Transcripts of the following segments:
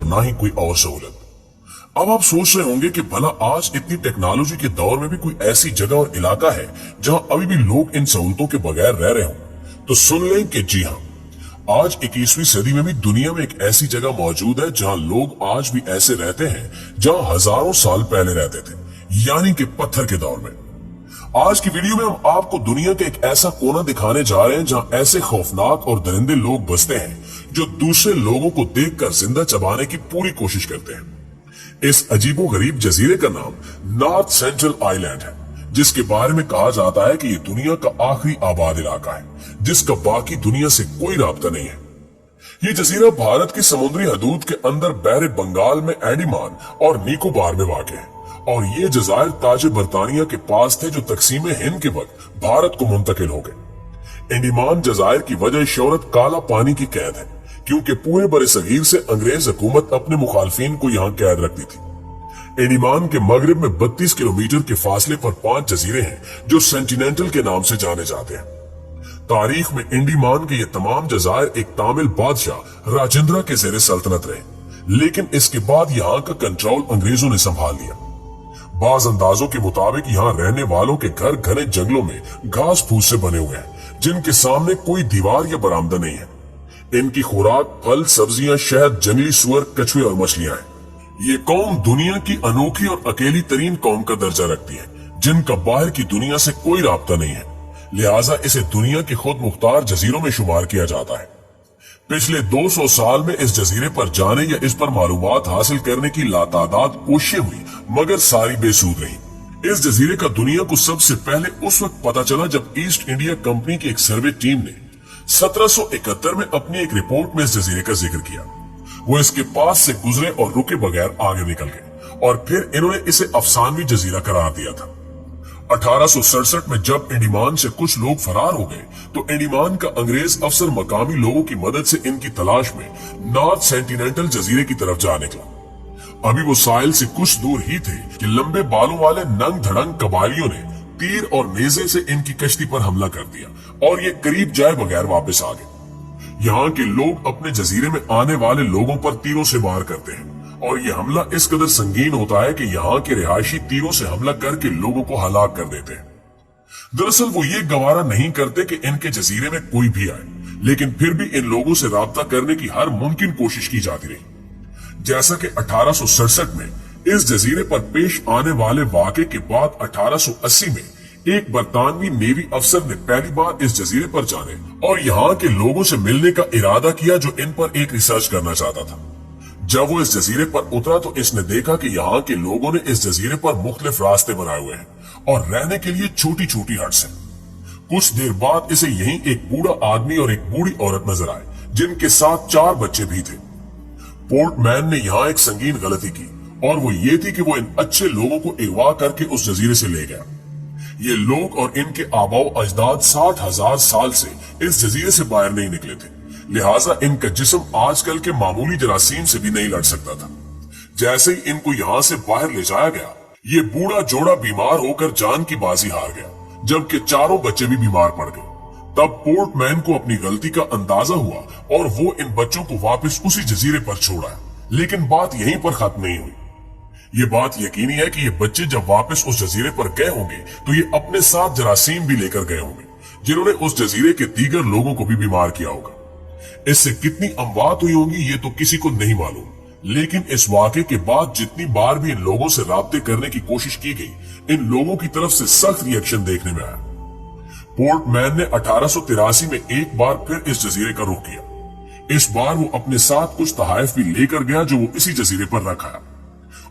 ना ही कोई और सहूलत। अब आप सोच रहे होंगे कि भला आज इतनी टेक्नोलॉजी के दौर में भी कोई ऐसी जगह और इलाका है जहां अभी भी लोग इन सहूलतों के बगैर रह रहे हों। तो सुन लें कि जी हाँ, आज 21वीं सदी में भी दुनिया में एक ऐसी जगह मौजूद है जहां लोग आज भी ऐसे रहते हैं जहां हजारों साल पहले रहते थे, यानी कि पत्थर के दौर में। आज की वीडियो में हम आपको दुनिया का एक ऐसा कोना दिखाने जा रहे हैं जहां ऐसे खौफनाक और दरिंदे लोग बसते हैं जो दूसरे लोगों को देखकर जिंदा चबाने की पूरी कोशिश करते हैं। इस अजीबो गरीब जजीरे का नाम नॉर्थ सेंट्रल आइलैंड है, जिसके बारे में कहा जाता है कि ये दुनिया का आखिरी आबाद इलाका है जिसका बाकी दुनिया से कोई राब्ता नहीं है। ये जजीरा भारत की समुद्री हदूद के अंदर बहरे बंगाल में एंडमान और निकोबार में वाक़ है और ये जजायर ताजे बरतानिया के पास थे जो तकसीम हिंद के वक्त भारत को मुंतकिल हो गए। एंडमान जजायर की वजह शोहरत काला पानी की कैद है, क्योंकि पूरे बड़े सगीर से अंग्रेज हुकूमत अपने मुखालफिन को यहाँ कैद रखती थी। एंडमान के मगरिब में 32 किलोमीटर के फासले पर 5 जजीरे हैं जो सेंटिनेंटल के नाम से जाने जाते हैं। तारीख में एंडमान के ये तमाम जजायर एक तामिल बादशाह राजेंद्र के जेरे सल्तनत रहे, लेकिन इसके बाद यहाँ का कंट्रोल अंग्रेजों ने संभाल लिया। बाज अंदाजों के मुताबिक यहाँ रहने वालों के घर घने जंगलों में घास फूस से बने हुए हैं, जिनके सामने कोई दीवार या बरामदा नहीं है। इनकी खुराक फल, सब्जियां, शहद, जंगली सुअर, कछुए और मछलियां हैं। ये कौम दुनिया की अनोखी और अकेली तरीन कौम का दर्जा रखती है, जिनका बाहर की दुनिया से कोई राब्ता नहीं है, लिहाजा इसे दुनिया के खुद मुख्तार जजीरों में शुमार किया जाता है। पिछले 200 साल में इस जजीरे पर जाने या इस पर मालूमात हासिल करने की लातादाद कोशिशें हुई, मगर सारी बेसूद रही। इस जजीरे का दुनिया को सबसे पहले उस वक्त पता चला जब ईस्ट इंडिया कंपनी की एक सर्वे टीम ने 1771 में अपनी एक रिपोर्ट में इस जजीरे का जिक्र किया। वो इसके पास से गुजरे और रुके बगैर आगे निकल गए और फिर इन्होंने इसे अफसानवी जजीरा करार दिया था। 1867 में जब एंडमान से कुछ लोग फरार हो गए तो एंडमान का अंग्रेज अफसर मकामी लोगों की मदद से इनकी तलाश में नॉर्थ सेंटिनेंटल जजीरे की तरफ जा निकला। अभी वो साहिल से कुछ दूर ही थे कि लंबे बालों वाले नंग धड़ंग कबालियों ने तीर और नेजे से इनकी कश्ती पर हमला कर दिया और ये करीब जाए बगैर वापस आ गए। यहाँ के लोग अपने जजीरे में आने वाले लोगों पर तीरों से वार करते हैं और ये हमला इस कदर संगीन होता है कि यहाँ के रिहायशी तीरों से हमला करके लोगों को हलाक कर देते हैं। दरअसल वो ये गवारा नहीं करते कि इनके जजीरे में कोई भी आए, लेकिन फिर भी इन लोगों से राब्ता करने की हर मुमकिन कोशिश की जाती रही। जैसा कि 1867 में इस जजीरे पर पेश आने वाले वाक़े के बाद 1880 में एक बरतानवी नेवी अफसर ने पहली बार इस जजीरे पर जाने और यहाँ के लोगों से मिलने का इरादा किया जो इन पर एक रिसर्च करना चाहता था। जब वो इस जजीरे पर उतरा तो इसने देखा कि यहाँ के लोगों ने इस जजीरे पर मुख्तलिफ रास्ते बनाए हुए हैं और रहने के लिए छोटी छोटी हट्स हैं। कुछ देर बाद इसे यहीं एक बूढ़ा आदमी और एक बूढ़ी औरत नजर आए, जिनके साथ 4 बच्चे भी थे। पोर्टमैन ने यहाँ एक संगीन गलती की और वो ये थी कि वो इन अच्छे लोगों को अगवा करके उस जजीरे से ले गया। ये लोग और इनके आबाओ अजदाद 60,000 साल से इस जजीरे से बाहर नहीं निकले थे, लिहाजा इनका जिस्म आजकल के मामूली जरासीम से भी नहीं लड़ सकता था। जैसे ही इनको यहाँ से बाहर ले जाया गया, ये बूढ़ा जोड़ा बीमार होकर जान की बाजी हार गया, जबकि चारों बच्चे भी बीमार पड़ गए। तब पोर्टमैन को अपनी गलती का अंदाजा हुआ और वो इन बच्चों को वापस उसी जजीरे पर छोड़ा। लेकिन बात यहीं पर खत्म नहीं हुई। ये बात यकीनी है कि ये बच्चे जब वापस उस जजीरे पर गए होंगे तो ये अपने साथ जरासीम भी लेकर गए होंगे, जिन्होंने उस जजीरे के दीगर लोगों को भी बीमार किया होगा। इससे कितनी अमवात हुई होंगी ये तो किसी को नहीं मालूम, लेकिन इस वाक़े के बाद जितनी बार भी इन लोगों से राब्ते करने की कोशिश की गई, इन लोगों की तरफ से सख्त रिएक्शन देखने में आया। पोर्टमैन ने 1883 में एक बार फिर इस जजीरे का रुख किया। इस बार वो अपने साथ कुछ तहाइफ भी लेकर गया जो वो इसी जजीरे पर रखा।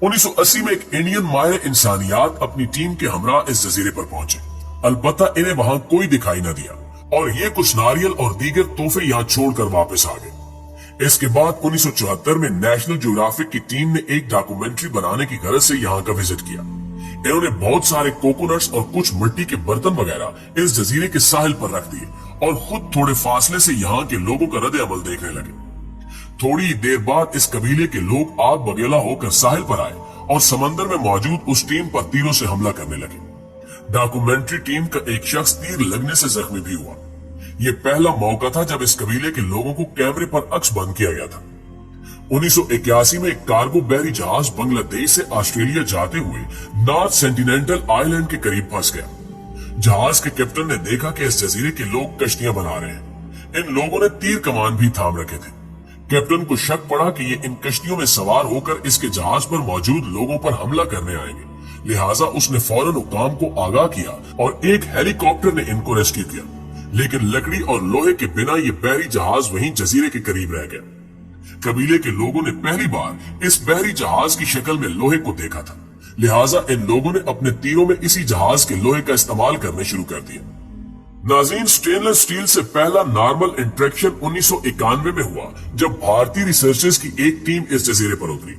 1980 में एक इंडियन माहिर इंसानियात अपनी टीम के हमरा इस जजीरे पर पहुंचे। अलबत्ता इन्हें वहां कोई दिखाई न दिया और ये कुछ नारियल और दीगर तोहफे यहाँ छोड़कर वापस आ गए। इसके बाद 1974 में नेशनल ज्योग्राफिक की टीम ने एक डॉक्यूमेंट्री बनाने की गरज से यहाँ का विजिट किया। इन्होंने बहुत सारे कोकोनट्स और कुछ मिट्टी के बर्तन वगैरह इस जजीरे के साहिल पर रख दिए और खुद थोड़े फासले से यहाँ के लोगों का रद्द अमल देखने लगे। थोड़ी देर बाद इस कबीले के लोग आग बगेला होकर साहिल पर आए और समंदर में मौजूद उस टीम पर तीरों से हमला करने लगे। डॉक्यूमेंट्री टीम का एक शख्स तीर लगने से जख्मी भी हुआ। ये पहला मौका था जब इस कबीले के लोगों को कैमरे पर अक्स बंद किया गया था। 1981 में एक कार्गो बहरी जहाज बांग्लादेश से ऑस्ट्रेलिया जाते हुए नॉर्थ सेंटिनेंटल आइलैंड के करीब फंस गया। जहाज के कैप्टन ने देखा कि इस जजीरे के लोग कश्तियां बना रहे हैं। इन लोगों ने तीर कमान भी थाम रखे थे। कैप्टन को शक पड़ा कि ये इन कश्तियों में सवार होकर इसके जहाज पर मौजूद लोगों पर हमला करने आएंगे। लिहाजा उसने फौरन हुकाम को आगाह किया और एक हेलीकॉप्टर ने इनको रेस्क्यू किया। लेकिन लकड़ी और लोहे के बिना ये बहरी जहाज वहीं जजीरे के करीब रह गया। कबीले के लोगों ने पहली बार इस बहरी जहाज की शक्ल में लोहे को देखा था। लिहाजा इन लोगों ने अपने तीरों में इसी जहाज के लोहे का इस्तेमाल करने शुरू कर दिया। नाज़रीन, स्टेनलेस स्टील से पहला नॉर्मल इंटरेक्शन 1991 में हुआ जब भारतीय रिसर्चर्स की एक टीम इस जजीरे पर उतरी।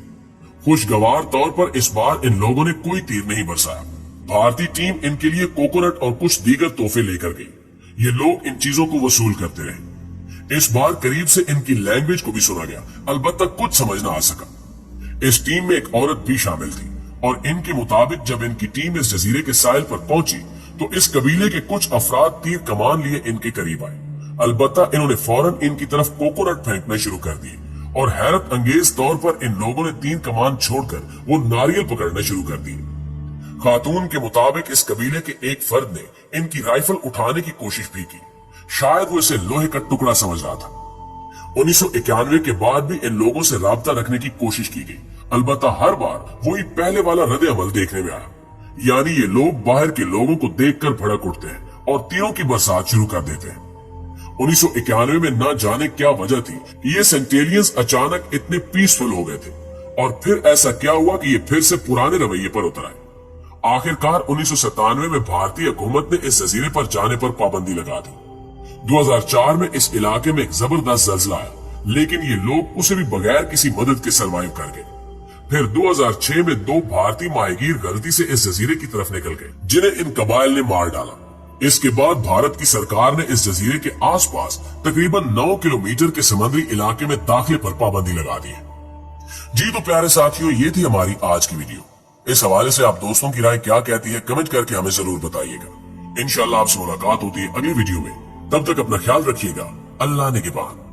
खुशगवार तौर पर इस बार इन लोगों ने कोई तीर नहीं बरसाया। भारतीय टीम इनके लिए कोकोनट और कुछ दीगर तोहफे लेकर गई। ये लोग इन चीजों को वसूल करते रहे। इस बार करीब से इनकी लैंग्वेज को भी सुना गया, अलबत्ता कुछ समझ ना आ सका। इस टीम में एक औरत भी शामिल थी और इनके मुताबिक जब इनकी टीम इस जजीरे के साहिल पर पहुंची तो इस कबीले के कुछ अफराद तीर कमान लिए इनके करीब आए। अलबत्ता इन्होंने फौरन इनकी तरफ कोकोनट फेंकने शुरू कर दिए और हैरत अंगेज तौर पर इन लोगों ने तीर कमान छोड़कर वो नारियल पकड़ने शुरू कर दिए। खातून के मुताबिक इस कबीले के एक फर्द ने इनकी राइफल उठाने की कोशिश भी की। शायद वो इसे लोहे का टुकड़ा समझ रहा था। 1991 के बाद भी इन लोगों से राब्ता रखने की कोशिश की गई, अलबत्ता हर बार वही पहले वाला रद्द अमल देखने में आया। यानी ये लोग बाहर के लोगों को देखकर भड़क उठते हैं और तीरों की बरसात शुरू कर देते हैं। 1991 में ना जाने क्या वजह थी कि ये सेंटेलियंस अचानक इतने पीसफुल हो गए थे और फिर ऐसा क्या हुआ कि ये फिर से पुराने रवैये पर उतर आए। आखिरकार 1997 में भारतीय हुकूमत ने इस जजीरे पर जाने पर पाबंदी लगा दी। 2004 में इस इलाके में एक जबरदस्त ज़ल्ज़ला आया, लेकिन ये लोग उसे भी बगैर किसी मदद के सरवाइव कर गए। फिर 2006 में 2 भारतीय माहीगीर गलती से इस जजीरे की तरफ निकल गए, जिन्हें इन कबाइल ने मार डाला। इसके बाद भारत की सरकार ने इस जजीरे के आसपास तकरीबन 9 किलोमीटर के समुद्री इलाके में दाखिले पर पाबंदी लगा दी है। जी तो प्यारे साथियों, ये थी हमारी आज की वीडियो। इस हवाले से आप दोस्तों की राय क्या कहती है, कमेंट करके हमें जरूर बताइएगा। इंशाल्लाह आपसे मुलाकात होती है अगली वीडियो में। तब तक अपना ख्याल रखिएगा। अल्लाह निगहबान।